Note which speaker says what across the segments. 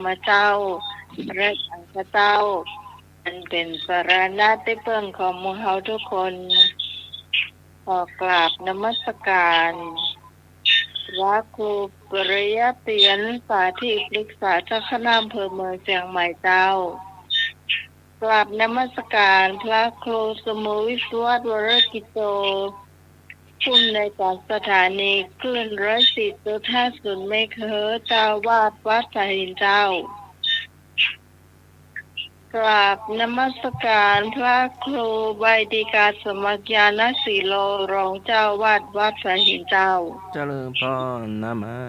Speaker 1: มาเจ้าพระสังฆเจ้าอันเป็นสารณะที่เพิ่งของหมู่เฮาทุกคนขอกราบนมัสการพระครูปริยเตียนสาธิปรึกษาเจ้าคณะอำเภอเมืองเชียงใหม่เจ้ากราบนมัสการพระครูสมุวิสวัตวรกิจโตผู้อำนวยการสถานีคลื่น104.50เมกะเฮิรตซ์เจ้าวาดวัดสาหินเจ้ากราบนมัสการพระครูใบดีกาสมัครญาณสีโลรองเจ้าวาดวัดสาหินเจ้า
Speaker 2: เจริญพรน้ำไม้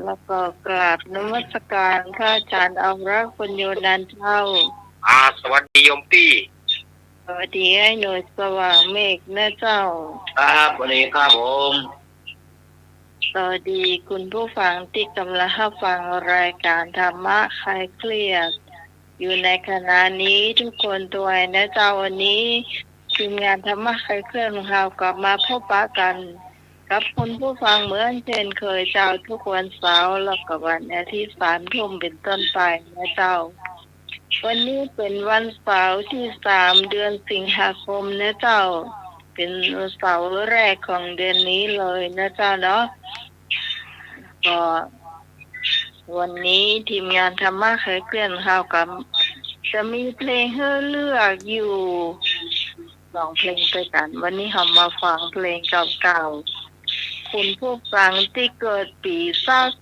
Speaker 1: แล้วก็กราบนมัสการพระอาจารย์อรักษ์ปัญโยนันท์เจ้า
Speaker 3: สวัสดีโยมพี่
Speaker 1: สวัสดีไอ้หน่วยสว่างเมฆนะเจ้า
Speaker 3: ครับวันนี้ครับผม
Speaker 1: สวัสดีคุณผู้ฟังที่กำลังรับฟังรายการธรรมะคลายเครียดอยู่ในขณะนี้ทุกคนด้วยนะเจ้าวันนี้ทีมงานธรรมะคลายเครียดของเรากลับมาพบปะกันกับคุณผู้ฟังเหมือนเช่นเคยเจ้าทุกวันเสาร์แล้วก็วันอาทิตย์3 ทุ่มเป็นต้นไปนะเจ้าวันนี้เป็นวันเสาร์ที่3เดือนสิงหาคมนะเจ้าเป็นเสาร์แรกของเดือนนี้เลยนะเจ้าเนาะก็วันนี้ทีมงานธรรมะคลายเครียดของเรากับจะมีเพลงให้เลือกอยู่2 เพลงด้วยกันวันนี้เรามาฟังเพลงเก่าๆคุณผู้ฟังที่เกิดปีสัก05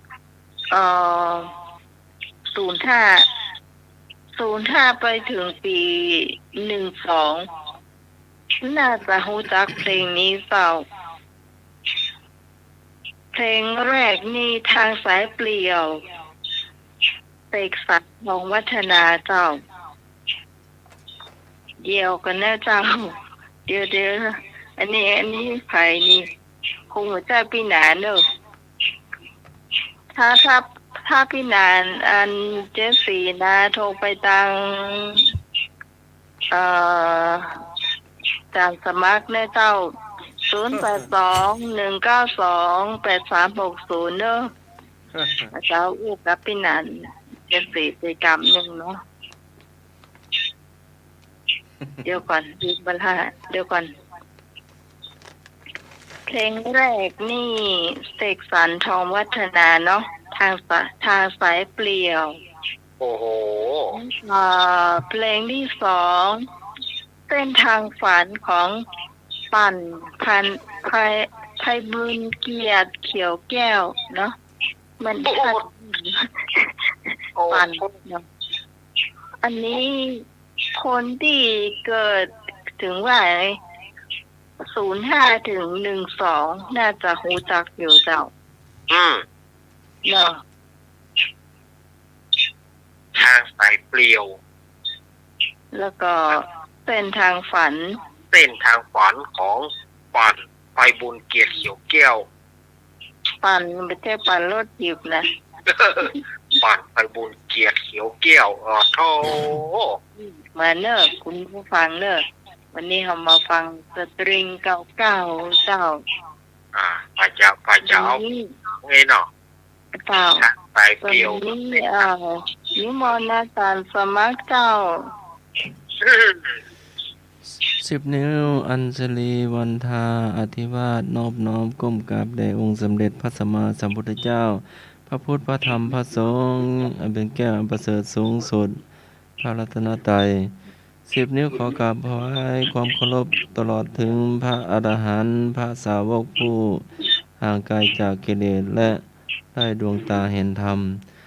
Speaker 1: ไปถึงปี12น่าจะรู้จักเพลงนี้เปล่าเพลงแรกนี่ทางสายเปลี่ยวเสกสรรของวัฒนาเจ้าเดียวกันนะเจ้าเดี๋ยวอันนี้ไผนี่คงหัวใจพี่หนานเนอะถ้าพี่นานอันเจสีนะโทรไปตังจานสมัครเนี่ยเจ้า0821928360เนอะเจ้าอู้กับพี่นานเจสีไปกรรมหนึ่งเนาะเดี๋ยวก่อนดูบัลลาเดี๋ยวก่อนเพลงแรกนี่เสกสรรทองวัฒนาเนาะทางสายเปลี่ยว
Speaker 3: โอ้โห
Speaker 1: เพลงที่2เส้นทางฝันของปั่นไพบุญเกียรติเขียวแก้วเนาะมันชัดปั่นเนาะอันนี้คนที่เกิดถึงว่า05ถึง12น่าจะรู้จักอยู่เจ้าเนาะ
Speaker 3: ทางสายเปลี่ยว
Speaker 1: แล้วก็เส้นทางฝัน
Speaker 3: ของปั่นไฟบุญเกียรติเขียวแก้ว
Speaker 1: ปั่นไม่ใช่ปั่นรถหยิบนะ
Speaker 3: ปั่นไฟบุญเกียรติเขียวแก้วโธ่
Speaker 1: มาเนอะคุณผู้ฟังเนอะวันนี้เรามาฟังสตริงเก่าๆเจ้า
Speaker 3: ไปเจ้าไงเนาะ
Speaker 1: เปล่า
Speaker 3: สายเปลี่ยว
Speaker 1: นี่นิมนต์อาจารย์สมัครเจ้า
Speaker 2: 10 นิ้วอัญชลีวันทาอธิวาสนอบน้อมก้มกราบแด่องค์สมเด็จพระสัมมาสัมพุทธเจ้าพระพุทธพระธรรมพระสงฆ์อันเป็นแก้วอันประเสริฐสูงสุดพระรัตนตรัย10 นิ้วขอกราบถวายความเคารพตลอดถึงพระอรหันต์พระสาวกผู้ห่างไกลจากกิเลสและได้ดวงตาเห็นธรรม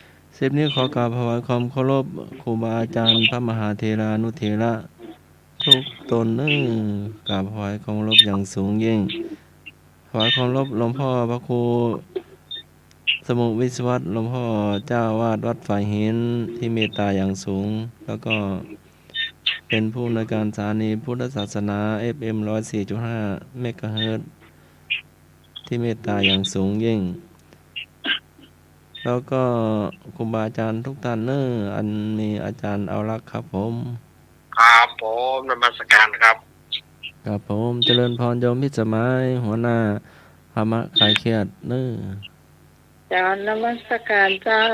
Speaker 2: 10 นิ้วขอกราบถวายความเคารพครูบาอาจารย์พระมหาเถรานุเถระทุกตนกราบถวายความเคารพอย่างสูงยิ่งถวายความเคารพหลวงพ่อพระครูสมุวิศวัตหลวงพ่อเจ้าวาดวัดฝ่ายหินที่เมตตาอย่างสูงแล้วก็เป็นผู้อำนวยการสถานีพุทธศาสนา FM 104.5 เมกะเฮิรตซ์ที่เมตตาอย่างสูงยิ่งแล้วก็ครูบาอาจารย์ทุกท่านอันมีอาจารย์เอารักครับผม
Speaker 3: ครับผมนมัสการครับ
Speaker 2: ผมเจริญพรโยมพิสมัยหัวหน้าธรรมะคลายเครียด
Speaker 1: เจ ารนมัสการเจ้า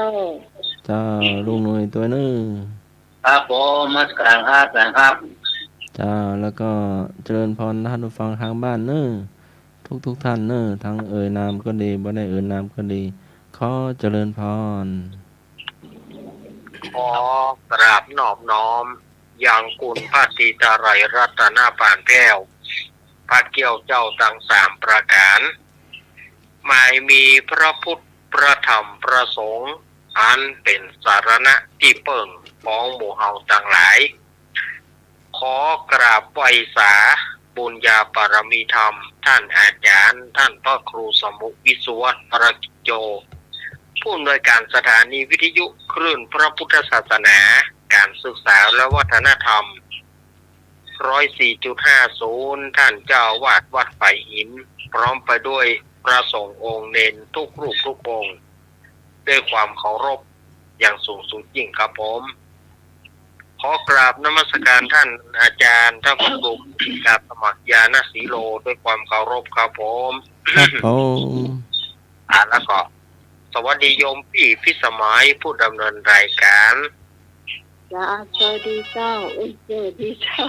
Speaker 2: เจ้าลุงหน่วยตัวนึง
Speaker 4: ครับผมมัสการครับ
Speaker 2: เจ้าแล้วก็เจริญพรท่านผู้ฟังทางบ้านเนอทุกท่านเนอทั้งเอ่ยนามก็ดีบ่ได้เอ่ยนามก็ดีขอเจริญพร
Speaker 3: ขอกราบนอบน้อมอย่างคุณพระศรีตาไรรัตนาปานแก้วพระเกี่ยวเจ้าทั้งสามประการหมายมีพระพุทธพระธรรมพระสงฆ์อันเป็นสารณะที่เปิ่งของหมู่เฮาทั้งหลายขอกราบไหว้สาบุญญาปารมีธรรมท่านอาจารย์ท่านพระครูสมุวิสุวัฒน์ประกิจโยผู้อำนวยการสถานีวิทยุคลื่นพระพุทธศาสนาการศึกษาและวัฒนธรรม 104.50 ท่านเจ้าวาดวัดไผ่หินพร้อมไปด้วยพระสงฆ์องค์เนนทุกรูปทุกองค์ด้วยความเคารพอย่างสูงสุดยิ่งครับผมขอกราบนมัสการท่านอาจารย์ท่านพระครูกราบสมัครญาณสีโลด้วยความเคารพครับผม
Speaker 2: ครับผม
Speaker 3: แล้วก็สวัสดีโยมพี่พิสมัยผู้ดำเนินรายการ
Speaker 1: จ้าสวัสดีเจ้าสวัสดีเจ้า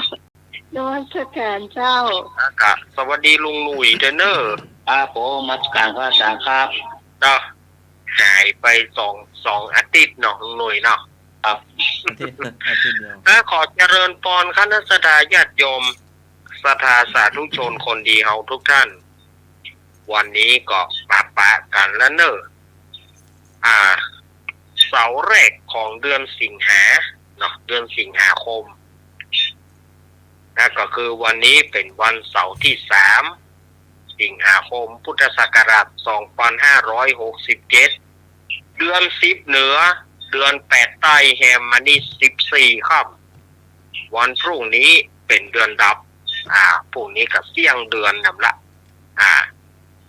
Speaker 1: นมัสการเจ้า
Speaker 3: แล้วก็สวัสดีลุงหนุ่ยเดนเนอร์
Speaker 4: ครับผมมัสการครับอาจารย์ครับ
Speaker 3: เนาะหายไปสองอาทิตย์เนาะลุงหนุ่ยเนาะ
Speaker 4: ครับ
Speaker 2: อาทิตย์เดียว
Speaker 3: ขอเจริญพรคณะสัตยาติโยมศรัทธาสาธุชนคนดีเฮาทุกท่านวันนี้ก็ปะกันแล้วเนอะเสาร์แรกของเดือนสิงหาเนาะเดือนสิงหาคมนะก็คือวันนี้เป็นวันเสาร์ที่3สิงหาคมพุทธศักราช2567เดือน10เหนือเดือน8ใต้แฮมมันนี่14ค่ำวันพรุ่งนี้เป็นเดือนดับพรุ่งนี้ก็เสี่ยงเดือนนำละ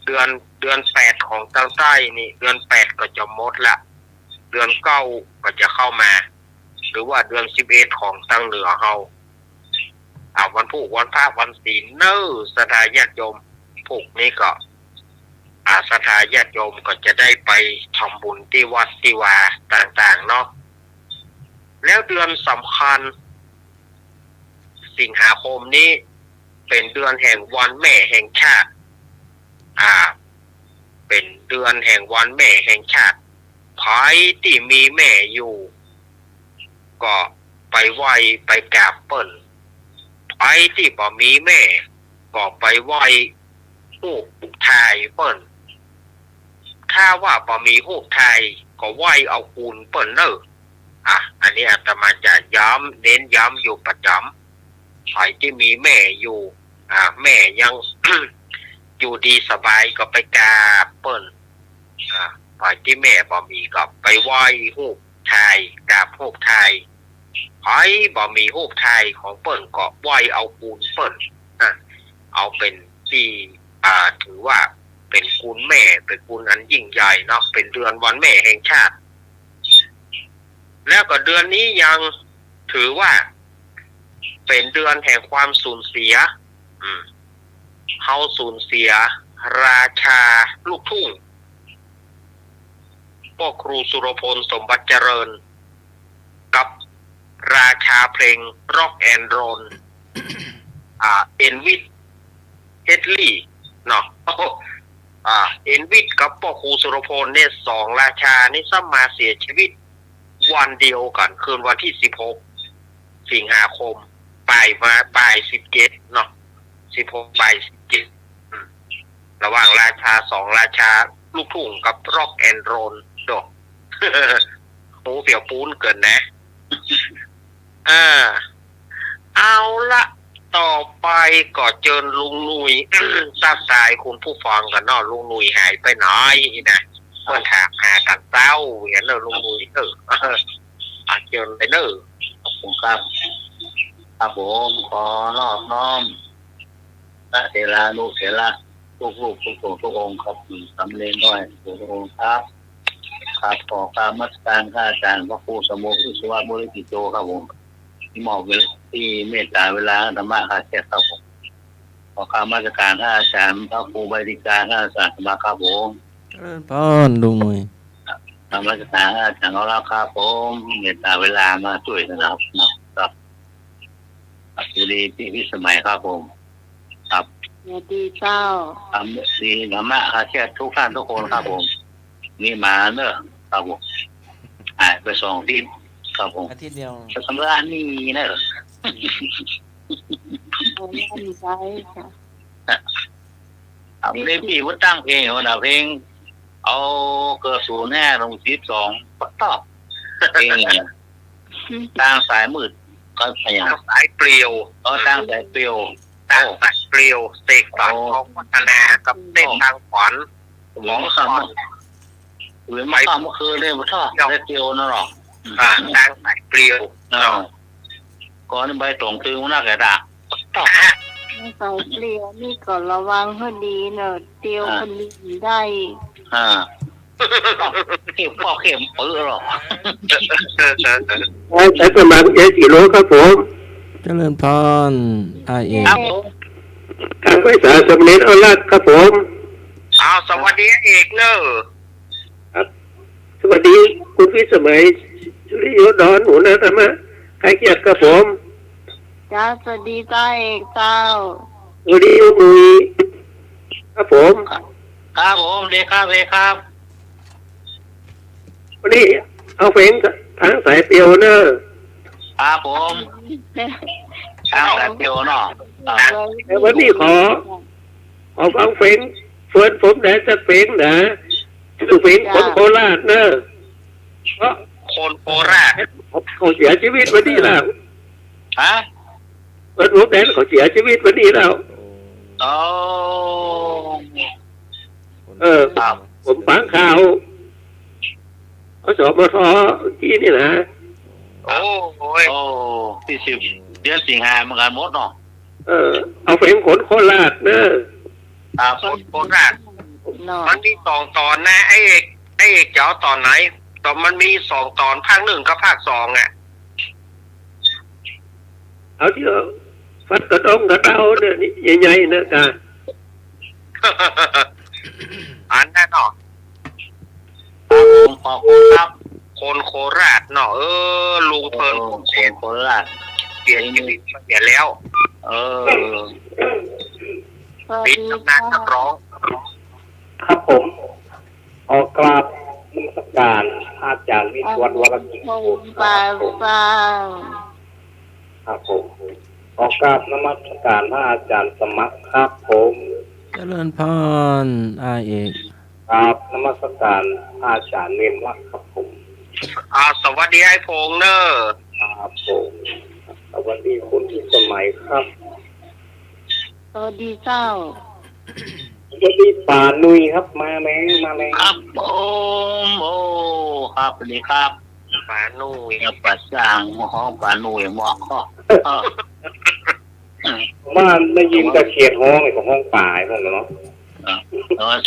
Speaker 3: เดือน8ของทางใต้นี่เดือน8ก็จะหมดละเดือน9ก็จะเข้ามาหรือว่าเดือน11ของทางเหนือเฮาวันพุธวันพระวันศีลเนอศรัทธาญาติโยมพวกนี้ก็ศรัทธาญาติโยมก็จะได้ไปทำบุญที่วัดที่วาต่างๆเนาะแล้วเดือนสำคัญสิงหาคมนี้เป็นเดือนแห่งวันแม่แห่งชาติเป็นเดือนแห่งวันแม่แห่งชาติใครที่มีแม่อยู่ก็ไปไหว้ไปกราบเปิ้นใครที่บ่มีแม่ก็ไปไหว้รูปถ่ายเปิ้นถ้าว่าบ่มีรูปถ่ายก็ไหว้เอาคูณเปิ้นเนอะอันนี้อาตมาจะเน้นย้ำอยู่ประจำใครที่มีแม่อยู่แม่ยัง อยู่ดีสบายก็ไปกราบเปิ้นฝ่ายที่แม่บ่มีก็ไปไหว้รูปถ่ายกราบรูปถ่ายใครบ่มีรูปถ่ายของเปิ้นก็ไหว้เอาคูณเปิ้นเอาเป็นที่ถือว่าเป็นคุณแม่เป็นคุณอันยิ่งใหญ่เนาะเป็นเดือนวันแม่แห่งชาติแล้วก็เดือนนี้ยังถือว่าเป็นเดือนแห่งความสูญเสียเฮาสูญเสียราชาลูกทุ่งพ่อครูสุรพลสมบัติเจริญกับราชาเพลงร็อกแอนด์โรลเอ็นวิทเฮดลี่เนาะเอ็นวิทกับพ่อครูสุรพลเนี่ย2ราชานี่ซ้ำมาเสียชีวิตวันเดียวกันคืนวันที่16สิงหาคมบ่าย17เนาะ16บ่าย17ระหว่างราชา2ราชาลูกทุ่งกับร็อกแอนด์โรลโดโหเปียวปูนเกินนะเอาละต่อไปก็เจิญลุงหนุ่ยทราบสายคุณผู้ฟังกันเนาะลุงหนุ่ยหายไปไหนนะเพื่อนถามหากันเต้าเห็นเลยลุงหนุ่ยเจิญไปเนอะ
Speaker 4: ขอบคุณครับครับผมขอนอบน้อมพระเถรานุเถระทุกรูปทุกองค์ทุกองค์ครับสำเร็จด้วยทุกองค์ครับครับขอการมัสการข้าอาจารย์พระครูสมุวิสุวัฒน์บริกิจโจครับผมที่มอบเวลาที่เมตตาเวลาธรรมะค่ะแค่ครับผมขอการมัสการข้าอาจารย์พระครูบริการข้าอาจารย์ธรรมะครับผม
Speaker 2: เจริญพรลุงหน่วย
Speaker 4: ทำราชการอาจารย์ของเราครับผมเมตตาเวลามาช่วยนะครับครับสวัสดีพี่สมัยครับผมครับ
Speaker 1: สวัสดีเจ้า
Speaker 4: ทำดีธรรมะคาเชียทุกท่านทุกคนครับผมนี่มาเนอะครับผมไปส่งที่ครับผม
Speaker 2: อาทิตย์เดียว
Speaker 4: สำราญนี่เนอะ
Speaker 1: เราเล่นใจค่ะ
Speaker 4: เอาเพลงพี่ว่าตั้งเพลงเอานะเพลงเอาเกิดศูนย์แน่ลง12ปักตอบเพลงตั้งสายมืดก็พยายาม
Speaker 3: สายเปลี่ยว
Speaker 4: ตั้งสายเปรียว
Speaker 3: ต่างสายเปลี่ยวเสกสรรของพัฒนากับเต้นทางขวัญ
Speaker 4: หมองคำหรือไม่คำก็คือเรื่องชอบสายเปรียวนั่นหรอ
Speaker 3: ต่างสายเปลี่ยว
Speaker 4: ก่อนใบตรงตึงหน้าแกด่าตอบ
Speaker 1: ไม่ใส่เปลี่ยวนี่ก็ระวังให้ดีเนอะเตียวคนดีได้
Speaker 4: เข็มปอกเข็มหรอ
Speaker 5: ใช้ประมาณกี่โลครับผม
Speaker 2: เจริญพรอาเอก
Speaker 4: ครับผม
Speaker 5: การไฟสาสมเด็จอราชครับผม
Speaker 3: เอาสวัสดีเอกเนอะ
Speaker 5: สวัสดีคุณพี่สมัยสุริโยดอนหัวหน้าธรรมะใครเกียรติครับผม
Speaker 1: จ้าสวัสดีเจ้าเอกเจ้า
Speaker 5: สวัสดีโยมุยครับผม
Speaker 4: ครับผมเลยครับ
Speaker 5: วันนี้เอาเพลงทางสายเปียวเนอะ
Speaker 4: ครับผมตั้งสายเปรียวเนาะ
Speaker 5: แต่วันนี้ขอฟังเพลงเฟิร์นผมแหนสักเพลงนะชื่อเพลงคนโคราชเนอะเพราะ
Speaker 3: คนโคราช
Speaker 5: เขาเสียชีวิตวันนี้แล้ว
Speaker 4: ฮะ
Speaker 5: เฟิร์นผมแหนเขาเสียชีวิตวันนี้แล้ว
Speaker 4: โอ้
Speaker 5: ครับ ผมฟังข่าวสบทที่นี่นะ
Speaker 3: โอ้ย
Speaker 4: โอ้ที่10 เดือนสิงหาเหมือนกันหมดเนาะ
Speaker 5: เอาเพลงขนโคราชเนอะ
Speaker 4: ครับ
Speaker 3: คนโคราช
Speaker 1: เนาะ
Speaker 3: มันมี2 ตอนนะไอเอกจะเอาตอนไหนตอนมันมี2 ตอนภาค 1กับภาค 2อ่ะ
Speaker 5: เอาที่ฟัดกระดองกระเดาเนี่ยนี่ใหญ่ๆนะกา
Speaker 3: อันนั้นเนาะ
Speaker 4: ขอบคุณครับ
Speaker 3: คนโคราชเนาะลุงเพลิน
Speaker 4: เสียงโคราช
Speaker 3: เปลี่ยนชีวิตมาเปลี่ยนแล้ว
Speaker 1: สวัส
Speaker 3: ปิด
Speaker 1: ดี
Speaker 3: ตำนานนักร้อง
Speaker 5: ครับผมออกกราบนมัสการอาจารย์วิทวัฒน์วรกิจ
Speaker 1: ผมปาฟัง
Speaker 5: ครับผมออกกราบนมัสการพระอาจารย์สมัครครับผม
Speaker 2: เจริญพรอาเอก
Speaker 5: กราบนมัสการอาจารย์เนียนวัดครับผม
Speaker 3: สวัสดีไอ้พงษ์เนอะ
Speaker 5: ครับผมสวัสดีคุณที่สมัยครับ
Speaker 1: สวัสดีเจ้า
Speaker 5: สวัสดีป่านุยครับมาแมง
Speaker 4: ครับผมโอ้ครับสวัสดีครับ
Speaker 3: ปานุ่ย
Speaker 4: อย่าปัดสร้างห้องปาหนุ่ยหมอกก็
Speaker 5: บ้านได้ยินแต่เขียดห้องไอ้ของห้องป่าไอ้พวกนั้นเนาะ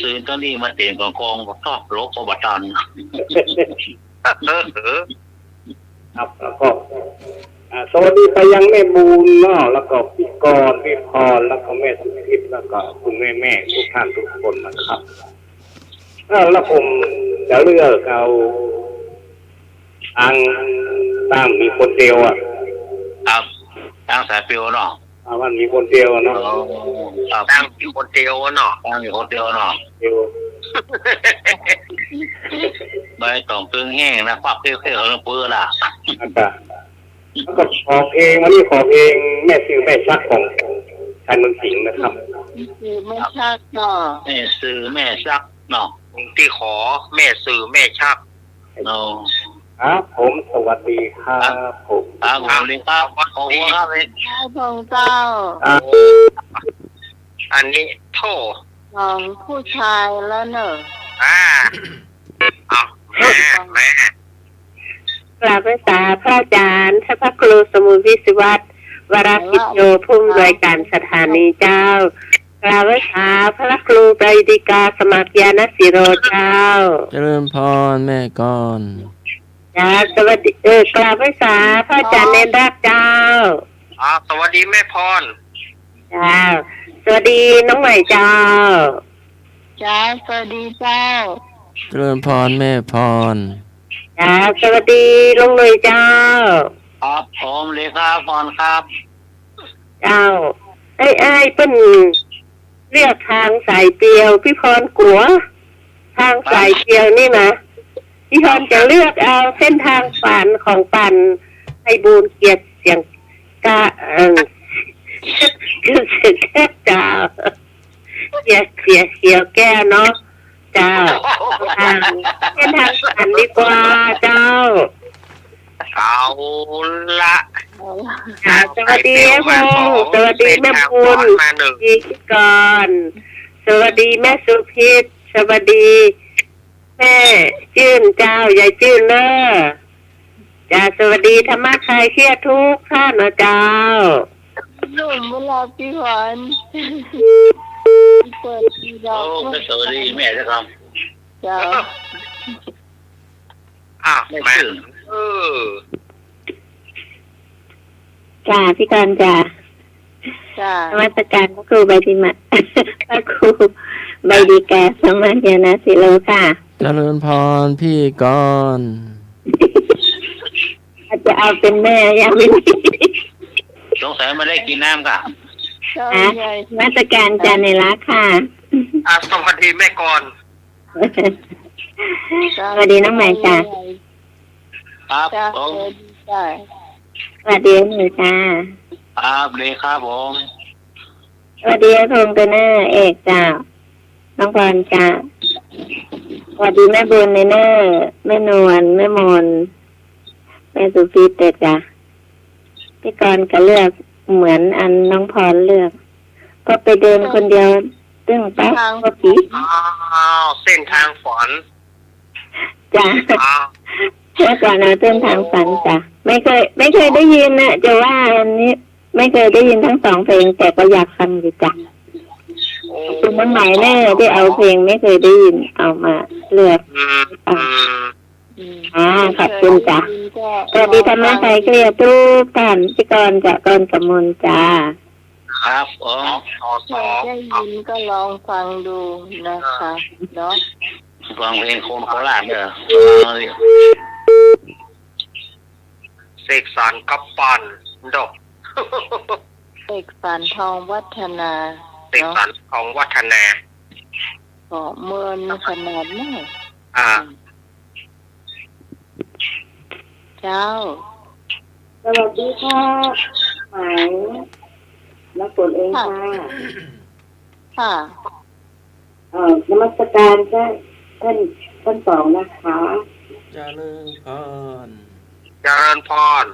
Speaker 4: ซื้อตัวนี้มาเตียงกองก็ชอบโลกบตัน
Speaker 5: ครับแล้วก็สวัสดีไปยังแม่บูนเนาะแล้วก็พี่กรณ์พี่พรแล้วก็แม่สุทิพย์แล้วก็คุณแม่ทุกท่านทุกคนนะครับแล้วผมจะเลือกเอาอังตั้งมีคนเดียวอ่ะ
Speaker 4: ครับตั้งสายเปรียวเนาะ
Speaker 5: มันมีคนเดียวเนาะ
Speaker 4: ครับ
Speaker 3: ตั้งอยู่คนเดียวเนาะ
Speaker 4: ตั้งอยู่คนเดียวเนาะ
Speaker 5: เดียว
Speaker 4: ใบตองตึงแห้งนะควักเขี้ยวๆเปื้อล่ะ
Speaker 5: แล้วก็ขอเพลงวันนี้ขอเพลงแม่ซื้อแม่ชักของชายเมืองสิงห์นะครับ
Speaker 1: คือไม่ชักเนาะ
Speaker 4: แม่ซื้อแม่ซักเนาะ
Speaker 3: ที่ขอแม่สื่อแม่ชัก
Speaker 4: เนาะ
Speaker 5: ครับผมสวัสดีครับผม
Speaker 4: ครับผมเลยครับขอบคุณครับเลย
Speaker 1: ใช่พงเจ้า
Speaker 3: อันนี้โทษ
Speaker 1: ของผู้ชายแล้วเนอะ
Speaker 3: แม่
Speaker 6: กราบพระสาพระอาจารย์พระครูสมุทรวิศวัตรวรากิจโยผู้อำนวยการสถานีเจ้ากราบพระสาพระครูปริดิกาสมัครยานสิโรเจ้า
Speaker 2: เจริญพรแม่ก่อน
Speaker 6: จ้าสวัสดีกราบพระสาพระอาจารย์เนนรักเจ้า
Speaker 3: สวัสดีแม่พร
Speaker 6: จ้าสวัสดีน้องใหม่เจ้า
Speaker 1: จ้าสวัสดีเจ้า
Speaker 2: เจริญพรแม่พร
Speaker 6: จ้าสวัสดีลุงเลยเจ้า
Speaker 4: ครับผมเลขาพรครับ
Speaker 6: เจ้าไอ้เป็นเลือกทางสายเปลียวพี่พรกัวทางสายเปลียวนี่นะพี่พรจะเลือกเอาเส้นทางฝันของปันให้บูนเกียรติเสียงกาคือเสียงแก้เจ้าเสียวแก้เนาะเจ้าเส้นทางฝันดีกว่าเจ้า
Speaker 3: เอาละ
Speaker 6: สวัสดีพงษ์สวัสดีแม่บุญ
Speaker 3: มาหนึ่ง
Speaker 6: ดีก่อนสวัสดีแม่สุพิษสวัสดีแม่จื้นเจ้ายายจื้นเนอะจ้าสวัสดีธรรมะคลายเครียดทุกท่านนะเจ้า
Speaker 1: หนุ่มเวลาพี่หวานเปิดดีดอ
Speaker 4: โอ้
Speaker 1: ก
Speaker 4: ก็สวัสดีแม่จะท
Speaker 1: เจ้า
Speaker 3: อ่ะ
Speaker 4: ำไม่
Speaker 3: มา
Speaker 4: ตื่น
Speaker 6: จ้าพี่กรณ์จ้า
Speaker 1: จ้าน
Speaker 6: มัสการพระครูใบดิมา พระครูใบดีกาสมัญญาณศิโลค่ะ
Speaker 2: เจริญพรพี่ก่อน
Speaker 6: อาจจะเอาเป็นแม่ยังไม่ได้
Speaker 4: สงสัยไม่ได้กินน้ำค่ะ
Speaker 1: เจ้า
Speaker 6: ฮะ
Speaker 1: ใหญ่
Speaker 6: มาตรการจาในรักค่ะ
Speaker 3: สวัสดีแม่ก่อน
Speaker 6: สวัสดีน้องใหม่จ้า
Speaker 4: ครับ
Speaker 1: จ้า
Speaker 4: ผม
Speaker 1: จ้า
Speaker 6: สวัสดีหนูจ้า
Speaker 4: ครับเลขาผม
Speaker 6: สวัสดีพงษ์ตัวหน้าเอกจ้าน้องพรจ้าสวัสดีแม่บุญในเนอร์แม่นวลแม่มนแม่สุพีเตจ้าพี่กรณ์ก็เลือกเหมือนอันน้องพรเลือกก็ไปเดินคนเดียวตึ้งแป๊บก็ปี
Speaker 3: อ้าวเส้นทางฝัน
Speaker 6: จ้า
Speaker 3: อ้าว
Speaker 6: เมื่อก่อนเอาเส้นทางฝันจ้ะไม่เคยได้ยินนะจะว่าอันนี้ ไม่เคยได้ยินทั้งสองเพลงแต่ก็อยากฟังอยู่จ้ะ
Speaker 3: โอ้
Speaker 6: คุณน้องใหม่แน่ที่เอาเพลงไม่เคยได้ยินเอามาเลือก ขอบคุณจ้ะสวัสดีธรรมะไทยเคลียร์ทุกท่านพี่กรณ์จากกรกำมลจ้า
Speaker 4: ครับผม
Speaker 3: ต่อส
Speaker 1: ถ้า
Speaker 3: อง
Speaker 1: ได้ยินก็ลองฟังดูนะคะเนาะ
Speaker 4: ฟังเพลงโคนโคราชเด้อ
Speaker 3: เสกสรรกับปันดอก
Speaker 1: เอกสารทองวัฒนา
Speaker 3: เสกสรรของวัฒนา
Speaker 1: ก็เมินขนาดนี้ เจ้า
Speaker 6: สวัสดีค่ะหมายนักฝนเองค่ะ
Speaker 1: ค่ะ
Speaker 6: นมัสการค่ะท่านสองนะคะ
Speaker 2: เจริญพร
Speaker 3: เจริญพร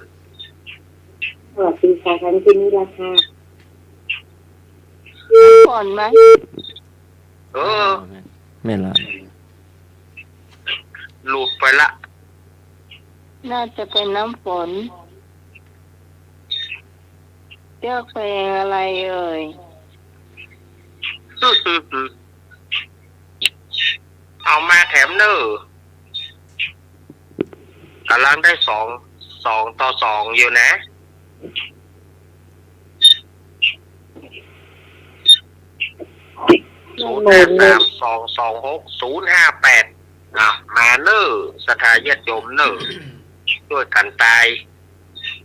Speaker 6: สวัสดีค่ะท่านที่นี่ละค่ะ
Speaker 1: ก่อนไหม
Speaker 2: ไม่ละ
Speaker 3: หลุดไปละ
Speaker 1: น่าจะเป็นน้ำฝนเลือกเพลงอะไรเอ่ย
Speaker 3: เอามาแถมเนอร์กำลังได้2-2อยู่นะ053226058มาเนอร์สถาญาติโยมเนอร์ด้วยกันตาย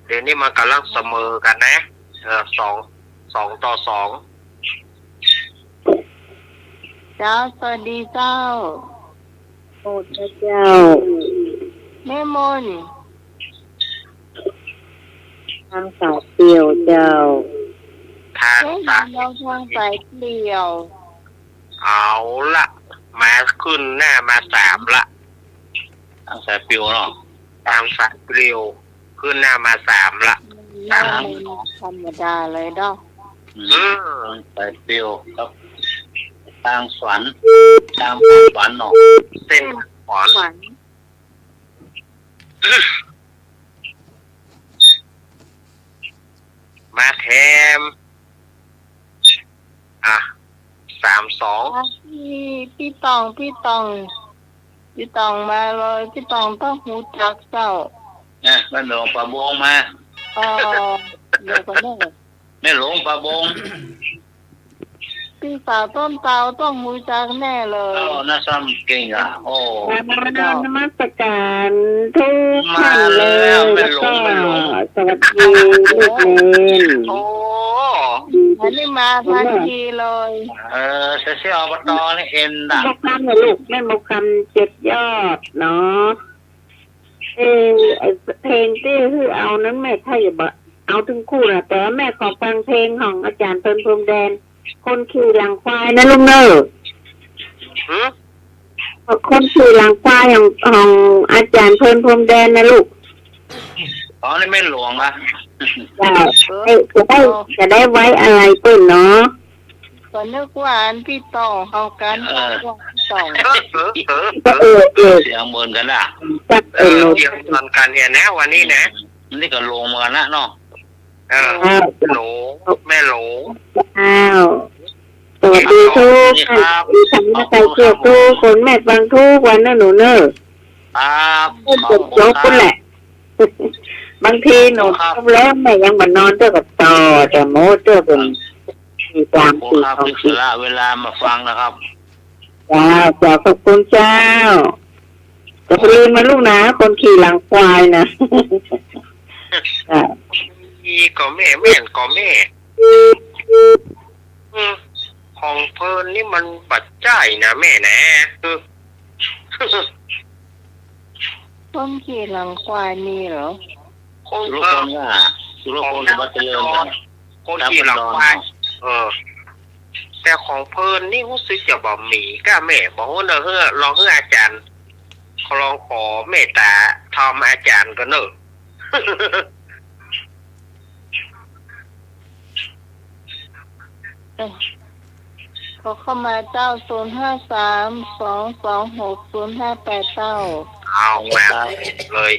Speaker 3: เดี๋ยวนี้มันกำลังเสมอกันนะ2-2
Speaker 1: เจ้าสวัสดีเจ้า
Speaker 6: โอ้พระเจ้า
Speaker 1: แม่มน
Speaker 6: ทางสายเปลี่ยวเจ้า
Speaker 3: ทาง
Speaker 1: ให้
Speaker 3: สาย
Speaker 1: เราทางสายเปลี่ยว
Speaker 3: เอาละมาขึ้นหน้ามา3ละ
Speaker 4: ทางสายปิวเนาะ
Speaker 3: ตามสายเปลียวขึ้นหน้ามา3ละ
Speaker 1: แม่มนธรรมดาเลยเนาะ
Speaker 4: ทางสายปิวครับทางฝันทางฝันเนาะ
Speaker 3: เส้นขวาน
Speaker 1: ขวัญ
Speaker 3: มาแถม32
Speaker 1: พี่ตองมาเลยพี่ตองต้องหูจักเจ้า
Speaker 4: เนี่ยแม่หลวงปลาบงมา
Speaker 1: เดี๋ยวกันเด้อ
Speaker 4: แม่หลวงปลาบง
Speaker 1: พี่สาวต้นเตาต้องรู้จักแน่เลย
Speaker 4: น่าซ้ำเก่งอ่ะโอ้
Speaker 6: นมัสการทุกท่านเลย
Speaker 4: ไม่
Speaker 6: แล้ว
Speaker 4: หล
Speaker 6: ก็
Speaker 4: งไม่หลง
Speaker 6: สวัสดีลูกเนน
Speaker 3: โอ้
Speaker 1: อันนี้มาทันทีเลย
Speaker 4: เสียอบตนี่เอ็นดัก
Speaker 6: บอกคำนะลูกแม่บอกคำเจ็ดยอดเนาะเพลงที่คือเอานั้นแม่ถ้าอย่าบอกเอาถึงคู่นะแต่ว่าแม่ขอฟังเพลงของอาจารย์เพิ่นพรมแดนคนขี่หลังควายนะลุงเนอ
Speaker 3: หืม
Speaker 6: คนขี่หลังควายของอาจารย์เพิ่นพรมแดนนะลูก
Speaker 4: อ๋อนี่ไม่หลวงอ่ะ
Speaker 6: จะได้ไว้อะไรเปิ้นเนาะ
Speaker 1: ก็นึกว่าอันพี่ต่อเขากันว่าพี่ต่อ
Speaker 6: ก็
Speaker 4: เสียงเหมือนกันอ่ะ
Speaker 6: จัก
Speaker 3: เดี๋ยวตอนกันเนี่ยนะวันนี้นะ
Speaker 4: นี่ก็ลงเหมือนกันนะเนาะ
Speaker 3: โหลแม่โหล
Speaker 6: อ้าวสวัสดีทุกท่านที่ทำหน้าใจเกี่ยวทุกคนแม่ฟังทุกวันนะหนูเนอะ
Speaker 4: ครับ
Speaker 6: จบจบคุณแหละ บางทีหนูทำแล้วแม่ยังมานอนเจ้ากับต่อแต่โมเจ้าเป็นมีความ
Speaker 4: ขอบ
Speaker 6: สี
Speaker 4: ครับ
Speaker 6: ของ
Speaker 4: ที่
Speaker 6: สี
Speaker 4: สละเวลามาฟังนะครับ
Speaker 6: จ้าขอบคุณเจ้าจะไปลืมมาลูกนะคนขี่หลังควายนะ
Speaker 3: อีก็แม่แม่นก็แม่ของเพลินนี่มันปัจจัยนะแม่นะคือ
Speaker 1: ต้นขี่หลังควายนี่เหรอ
Speaker 3: คน
Speaker 4: ลูก
Speaker 3: เอ
Speaker 4: ค
Speaker 3: อน
Speaker 4: ก็ลูกคนวัดเจริญกัน
Speaker 3: คนที่หลังควายแต่ของเพลินนี่รู้สึกจะบอกหมีก้าแม่บอกว่าเนอะลองอาจารย์เขาลองขอเมตตาทอมอาจารย์กันเนอะ
Speaker 1: เขาเข้ามาเจ้า053-226-0589
Speaker 3: เอามาเลย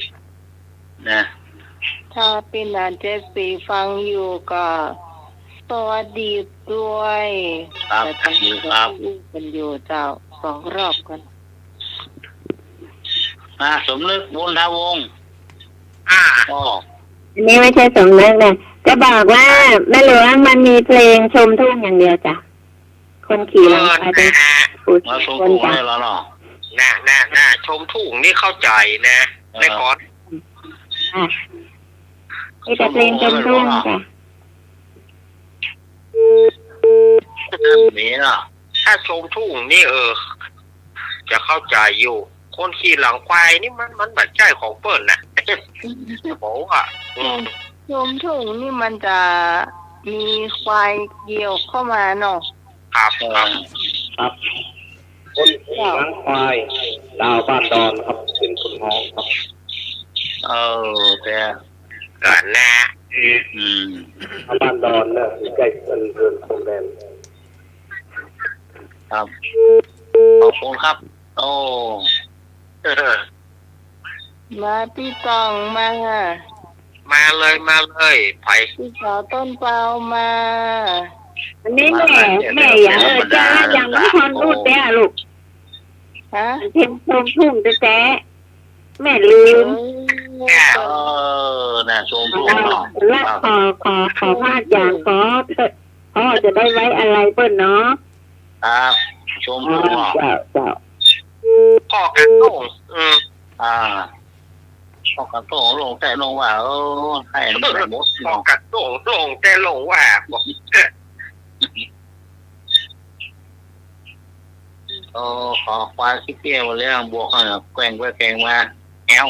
Speaker 4: นะ
Speaker 1: ถ้าเป็นหลาน74ฟังอยู่ก็สวัสดีด้วย
Speaker 4: ครับ
Speaker 1: แต่ตอนนี้
Speaker 4: ครับ
Speaker 1: กันอยู่เจ้า2 รอบกัน
Speaker 4: สมนึกบุญทวงศ์
Speaker 3: อ๋อ
Speaker 6: อันนี้ไม่ใช่สมนึกนะจะบอกว่าแม่หลวงมันมีเพลงชมทุ่งอย่างเดียวจ้ะคนขี่หลังควายเป็นผู้
Speaker 4: มาชม
Speaker 6: คน
Speaker 4: ถูก
Speaker 6: จ้ะ
Speaker 4: ให้แล้วเนาะ
Speaker 3: น่ะชมทุ่งนี่เข้าใจนะในก่อน
Speaker 6: มีแต่เพลงชมทุ่งจ้ะ
Speaker 4: นี่เนาะ
Speaker 3: ถ้าชมทุ่งนี่จะเข้าใจอยู่ คนขี่หลังควายนี่มันแบบใจของเปิ้ลนะบอกว่า
Speaker 1: ชมทุ่งนี่มันจะมีควายเกี่ยวเข้ามาเนาะ
Speaker 3: ครับครับ
Speaker 5: ครับคนขี่หลังควายดาวบ้านดอนครับเป็นคนห้องครับ
Speaker 4: แต่
Speaker 3: กันนะ
Speaker 5: ดาวบ้านดอนเนี่ยใกล้เรือนพรมแดน
Speaker 4: ครับขอบคุณครับ โอ้
Speaker 1: มาพี่ตองมา
Speaker 3: มาเลยไผ่
Speaker 1: พี่สาวต้นเปามา
Speaker 6: อันนี้แม่อย่างจ้าอย่างน้ำพรพูดแต่ลูก
Speaker 1: ฮะ
Speaker 6: เพลงชมทุ่งแต่แม่ลืม
Speaker 4: น่ะชมถูกเนาะ
Speaker 6: และขอพาดอย่างขอจะได้ไว้อะไรเปิ้นเนาะ
Speaker 4: ครับชมถูกเนาะ
Speaker 6: เจ้า
Speaker 3: ข้อกันโต้ง
Speaker 4: พอกันโตลงแต่ลงว่าให้ใส่หมด
Speaker 3: ข้อ
Speaker 4: เนาะ
Speaker 3: กันโต้งลงแต่ลงว่าบอก
Speaker 4: ขอควายขี้เกียจมาเรื่องบวกแกว่งไปแกว่งมาแอว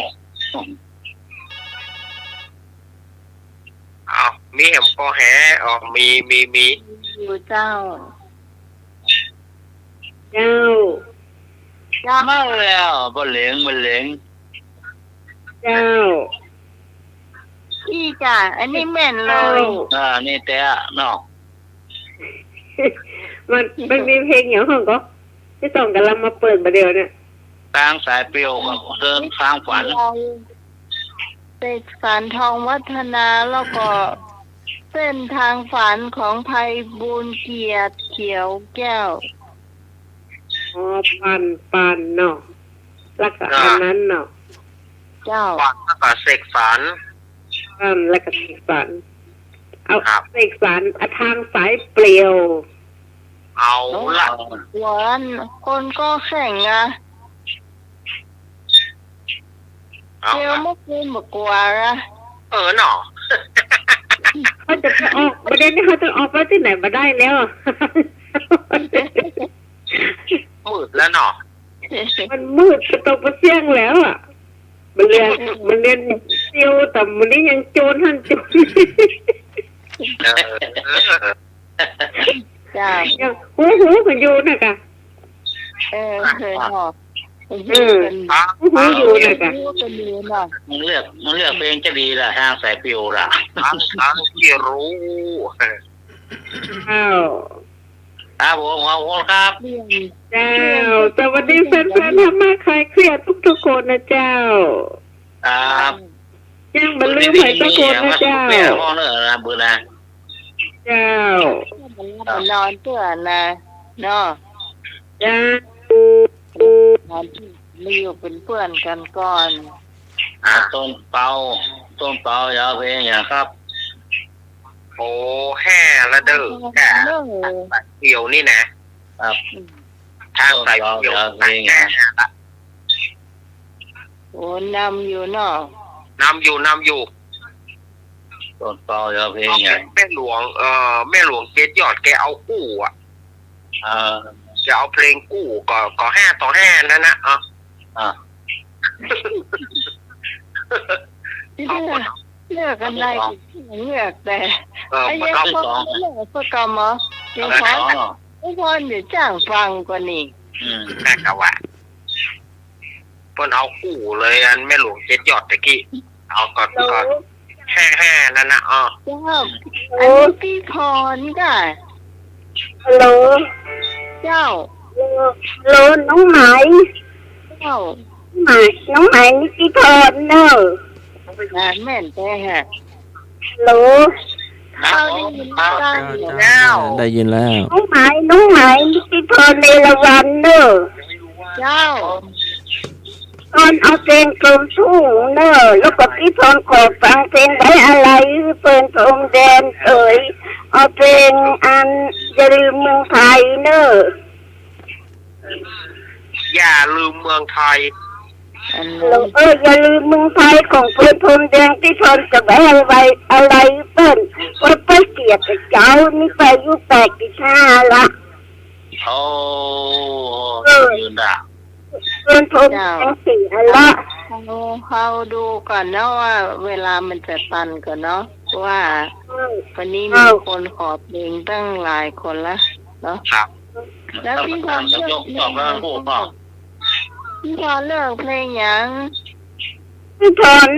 Speaker 3: เอามีเห็มก็แห่มี
Speaker 1: อยู่เจ้า
Speaker 4: มาแล้วบ่เหลงบ่เหลง
Speaker 6: เจ้า
Speaker 1: พี่จ้ะอันนี้แม่นเลย
Speaker 4: นี่แต่เนาะ
Speaker 6: มันมีเพลงอย่างของก็ที่ส่งกันลังมาเปิดมาเดียวเนี่ย
Speaker 4: ทางสายเปรียวกับเดินทางฝัน
Speaker 1: เสกสรรทองวัฒนาแล้วก็เส้นทางฝันของไพบูลย์เกียรติเขียวแก้ว
Speaker 6: ปันเนาะแล้วก็อันนั้นเนาะ
Speaker 1: เจ้า
Speaker 3: ฝันกับเสกสรร
Speaker 6: แล้วก็เสกสรรเอาเสกสรรทางสายเปลี่ยว
Speaker 3: เอาละ
Speaker 1: หวานคนก็แข่งอะ
Speaker 3: เอา
Speaker 1: เดี๋ยว
Speaker 3: ละ
Speaker 1: เมื่อคืนบอกกว่าอะ
Speaker 3: หนอ
Speaker 6: เขาจะไปออกประเด็นนี้เขาจะออกไปที่ไหนมาได้แล้ว
Speaker 3: มืดแล้วหนอ
Speaker 6: มันมืดจะตกเสียงแล้วอ่ะมันเรียนเซียวแต่มันนี้ยังโจรหันโจร
Speaker 3: เออ
Speaker 1: จ้า
Speaker 6: ยังหูกันอยู่นะคะ
Speaker 1: เคยหอก
Speaker 6: หูอยู่นะคะ
Speaker 1: หูกันอยู่เนาะ
Speaker 4: มึงเลือกเพลงจะดีล่ะทางสายฟิวล่ะ
Speaker 3: ทั้งที่รู้
Speaker 6: อ้าว
Speaker 4: ครับผมขอบคุณครับ
Speaker 1: เรื่อง
Speaker 6: เจ้าสวัสดีแฟนๆธรรมะคลายเครียดทุกๆคนนะเจ้า
Speaker 4: ครับ
Speaker 6: ยังบรรลืมให้ทุกคนนะเจ้า
Speaker 4: เปลี่ยนห้องเนอะนะบุญนะ
Speaker 6: เจ้า
Speaker 1: มันนอนเพื่อนนะเนาะ
Speaker 6: เจ้า
Speaker 1: มาอยู่เป็นเพื่อนกันก่อน
Speaker 4: ต้นเปาอย่าเพลงอย่างครับ
Speaker 3: โอ้แห่ละเด้อแห่
Speaker 1: เรื่อง
Speaker 3: เกี่ยวนี่นะครับ ทางสายเกี่ยวแห่ละ
Speaker 1: โอ้นำอยู่เนาะ
Speaker 3: นำอยู่
Speaker 4: ต้นเปาอย่าเพลงอย่าง
Speaker 3: แม่หลวงแม่หลวงเจ็ดยอดแกเอากู้อ่ะจะเอาเพลงกู้ก็5 ต่อ 5นั่นนะ
Speaker 1: เลือกกันได้เลือกแต่
Speaker 3: มัน
Speaker 1: ไอ้
Speaker 3: เอา
Speaker 1: ยังพวกเลือกพวกกรรมเหรอเดี๋ยวพอเดี๋ยวจ้างฟังกว่านี้
Speaker 3: แม่กะว่าเพิ่นเอากู้เลยอันแม่หลวงเจ็ดยอดตะกี้เอาก็แห่นั่นนะ
Speaker 1: เจ้าอันนี้พี่พรก่ะ
Speaker 6: ฮัลโหล
Speaker 1: เจ้า
Speaker 6: โลน้องไหม
Speaker 1: เจ้า
Speaker 6: น้องไหมนิติพรเนอะ
Speaker 1: แม่นแต่ฮะ
Speaker 6: ฮัลโหล
Speaker 1: เขาได้ยินบ้าง
Speaker 2: ได้ยินแล้ว
Speaker 6: น้องไหมนิติพรในละวันเนอะ
Speaker 1: เจ้า
Speaker 6: ตอนเอาเพลงกลมทุ่งเนอะแล้วก็พี่พรขอฟังเพลงไว้อะไรเปิดพรมแดนเอาเพลงอันอย่าลืมเมืองไทยเนอะ
Speaker 3: อย่าลืมเมืองไทย
Speaker 6: อย่าลืมเมืองไทยของเปิดพรมแดงที่พรจะไว้อะไรเปิ้นว่าไปเกลียดเจ้านี่ไปอายุ85ละ
Speaker 4: ยืนด่า
Speaker 6: เปิดพรมแดง4อันละ
Speaker 1: เขาดูก่อนนะว่าเวลามันจะตันก่อนเนาะว่าวันนี้มีคนขอเพลงตั้งหลายคนละเนาะ
Speaker 3: ครับ
Speaker 1: แล้วพี่พรเลือกเพลงยัง
Speaker 6: พี่พร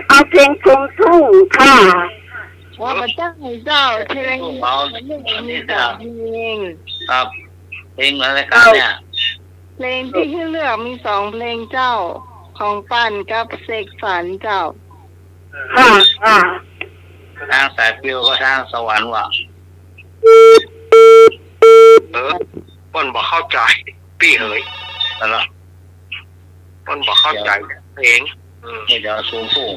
Speaker 6: เอาเพลงกลมทุ่งค่ะ
Speaker 1: ว่ามันตั้งให้เจ้าเพลงมีสองเพลง
Speaker 4: ครับเพลงอะไรกันเนี่ย
Speaker 1: เพลงที่เลือกมี2 เพลงเจ้าของปั่นกับเสกสรรเจ้า
Speaker 6: ค่ะ
Speaker 4: ทางสายฟิวก็ทางสวรรค์ว่ะ
Speaker 3: เปิ้นบอกเข้าใจพี่เอ๋ย
Speaker 4: นั่นแหละ
Speaker 3: เปิ้นบอกเข้าใจเพลง
Speaker 4: เดี๋ยวซูมผู้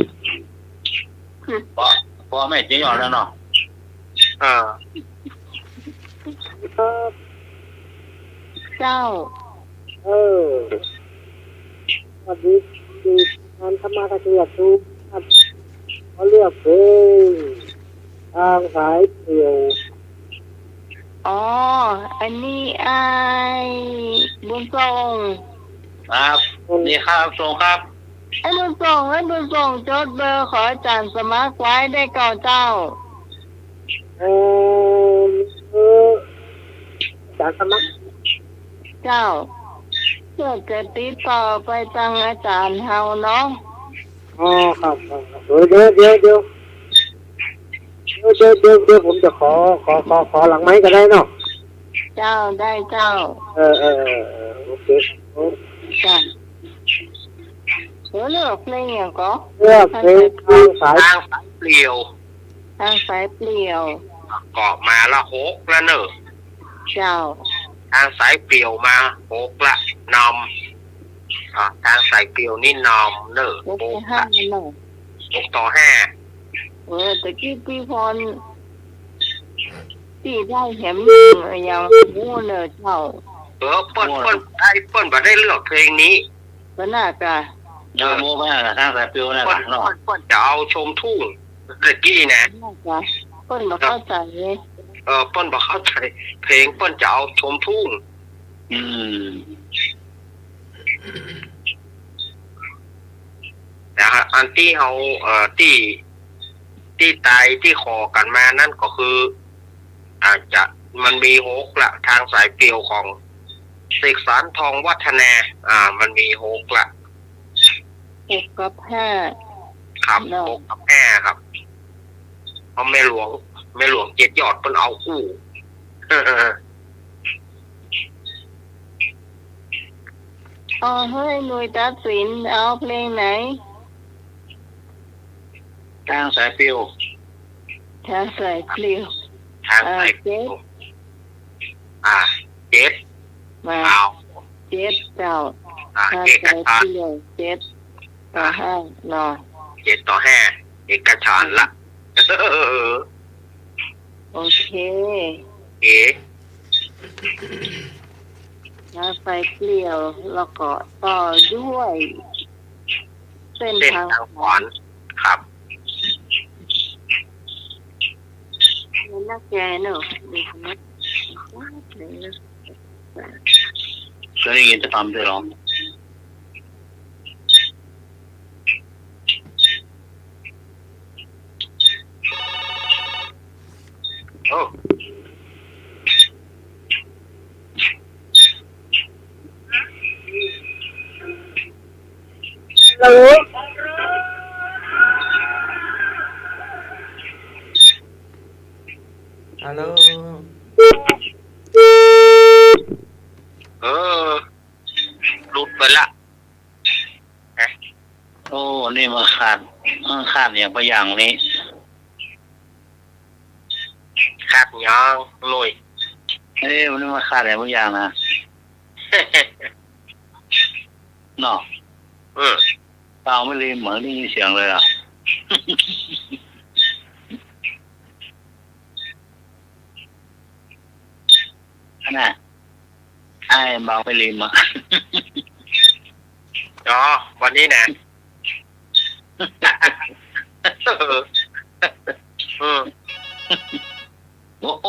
Speaker 4: พอไม่จริงหรอกแล้วเนาะ
Speaker 1: เจ้า
Speaker 6: สวัสดีงานธรรมะกระเทียบทุกครับเขาเลือกเพลงทางสายเปลี่ยว
Speaker 1: อ๋ออันนี้ไอ้บุญทรง
Speaker 4: ครับนี่ครับส่งครับ
Speaker 1: ไอ้บุญทรงจดเบอร์ขออาจารย์สมัครไว้ได้ก่อนเจ้า
Speaker 6: จากสมัคร
Speaker 1: เจ้าเพื่อจะติดต่อไปทางอาจารย์เฮาเนาะ
Speaker 6: อ๋อครับเดี๋ยวผมจะขอหลังไม้ก็ได้เนาะ
Speaker 1: เจ้าได้เจ้า
Speaker 6: โอเค
Speaker 1: จ้ะเลือกเพลงอย่างก็
Speaker 6: เลือกเพลงทางสาย
Speaker 3: ทางสายเปลี่ยว
Speaker 1: ทางสายเปลี่ยว
Speaker 3: ก็มาละ6แล้วเนอะ
Speaker 1: เจ้า
Speaker 3: ทางสายเปลี่ยวมา6ละนำทางสายเปลี่ยวนี่นำเนอะ
Speaker 1: ยกไปห้าหน่อย
Speaker 3: 6 ต่อ 5
Speaker 1: ตะกี้พี่พร ตีได้แหมอย่างงูเนอเจ้า
Speaker 3: เปิ้นบ่ได้เลือกเพลงนี้
Speaker 1: ก็น่ากะ
Speaker 4: เดี๋ยวโม่ไม่ทางสายฟิวนะ
Speaker 3: เปิ้น
Speaker 4: เนาะ
Speaker 3: จะเอาชมทุ่งตะกี้นะ
Speaker 1: น่ากะเปิ้นบ่เข้าใจเลย
Speaker 3: เปิ้นบ่เข้าใจเพลงเปิ้นจะเอาชมทุ่ง
Speaker 4: อืม
Speaker 3: แต่อันที่เฮาที่ตายที่คอกันมานั่นก็คือ อาจจะมันมีโฮกละทางสายเปลียวของเสกสรรทองวัฒนามันมีโฮกละ
Speaker 1: 6 กับ
Speaker 3: ครับ
Speaker 1: เนาะ
Speaker 3: โฮกกับแม่ครับเพราะแม่หลวงเจ็ดยอดเพิ่นเอาคู่
Speaker 1: อ๋อเฮ้ยหน่วยตัดสินเอาเพลงไหน
Speaker 4: ทางสายฟิว
Speaker 1: ถ้าใส่เปลี่ยว
Speaker 3: ทางสายเปลียวเจ็ด
Speaker 1: มา
Speaker 3: เอา
Speaker 1: 7เจ้าถ้า
Speaker 3: เอก
Speaker 1: ใส่
Speaker 3: ชา
Speaker 1: เป
Speaker 3: น
Speaker 1: ลี่ยว7ต่อ5เนาะ
Speaker 3: 7-5เอกชานละ
Speaker 1: โอเค
Speaker 3: เอ๋
Speaker 1: ถ้าใส่เปลี่ยวแล้วก็ต่อด้วยเส้น
Speaker 3: เส้น
Speaker 1: ทาง
Speaker 3: ทางขวานครับ
Speaker 1: มันน่าแกเนอะดูนะ
Speaker 4: เคยได้ยินจะทำด้วยหรอ
Speaker 3: โอ้
Speaker 6: รู้
Speaker 2: ฮัลโหล
Speaker 3: หลุดไปละ
Speaker 4: โอ้นี่มาขาดอย่างไปอย่างนี้
Speaker 3: คาดยางลอย
Speaker 4: วันนี้มาขาดอย่างไปอย่างนะเนาะ เปล่าไม่เลยเหมือนได้ยินเสียงเลยอ่ะ น่ะไอ้เบาไม่ลืมอ่ะ
Speaker 3: อ๋อวันนี้นะอืม
Speaker 4: โอ้โห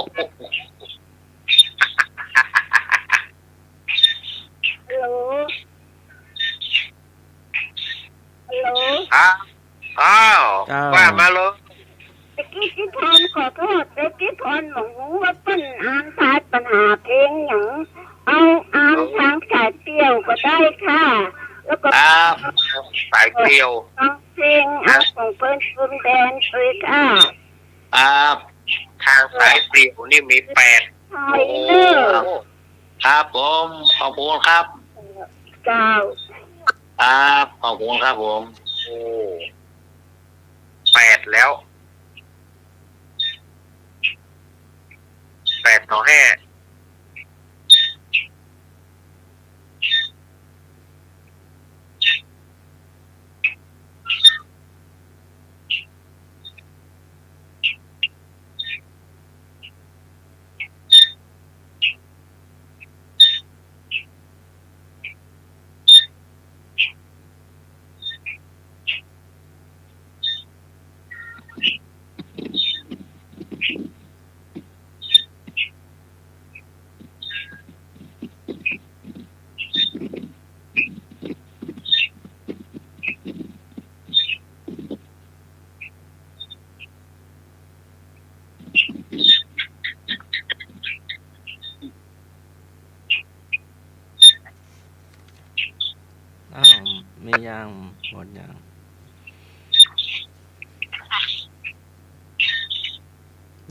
Speaker 6: ฮัลโหลฮัลโหล
Speaker 3: อ้าวว่ามาเลย
Speaker 6: ตะกี้ที่พรขอโทษตะกี้พรบอกว่าเปิ้นอ่านสายปัญหาเพลงอย่างเอาอ่านทางสายเปรี้ยวก็ได้ค่ะ แล้วก็
Speaker 4: ครับ
Speaker 3: สายเกลียว
Speaker 6: ฟังเพลงเอาของเปิ้นคุณแดนเลยค่ะ
Speaker 4: ครับ
Speaker 3: ทางสายเกลียวนี่มี8
Speaker 6: ไทยเนอร์
Speaker 4: ครับผมขอบคุณครับ
Speaker 6: เจ้า
Speaker 4: ครับขอบคุณครับผม
Speaker 3: โอ้8แล้ว8-5
Speaker 2: อ้าวมียางหมดยาง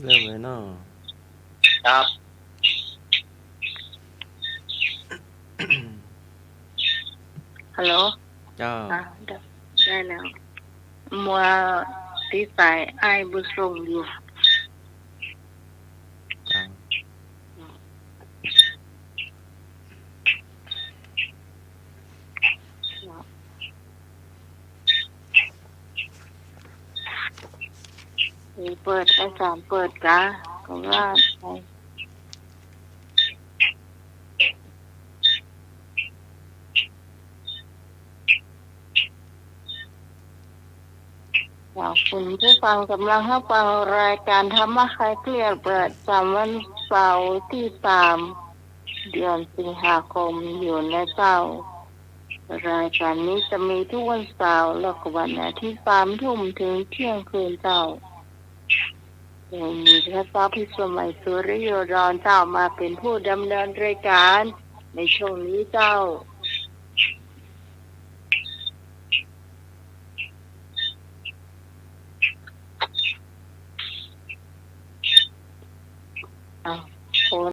Speaker 2: เริ่มเลยเนาะ
Speaker 4: ครับ
Speaker 1: ฮัลโหล
Speaker 2: เจ้า
Speaker 1: ได้แล้วมัวที่สายไอ้ายบุษงอยู่
Speaker 2: เจ้า
Speaker 1: เปิดไอ้สามเปิดกะ กราชคุณผู้ฟังกำลังรับฟังรายการธรรมะคลายเครียดประจำวันเสาร์ที่3 เดือนสิงหาคมอยู่ในเจ้ารายการนี้จะมีทุกวันเสาร์และวันอาทิตย์3 ทุ่มถึงเที่ยงคืนเจ้าโดยมีพระเจ้าพิสมัยสุริโยดรเจ้ามาเป็นผู้ดำเนินรายการในช่วงนี้เจ้า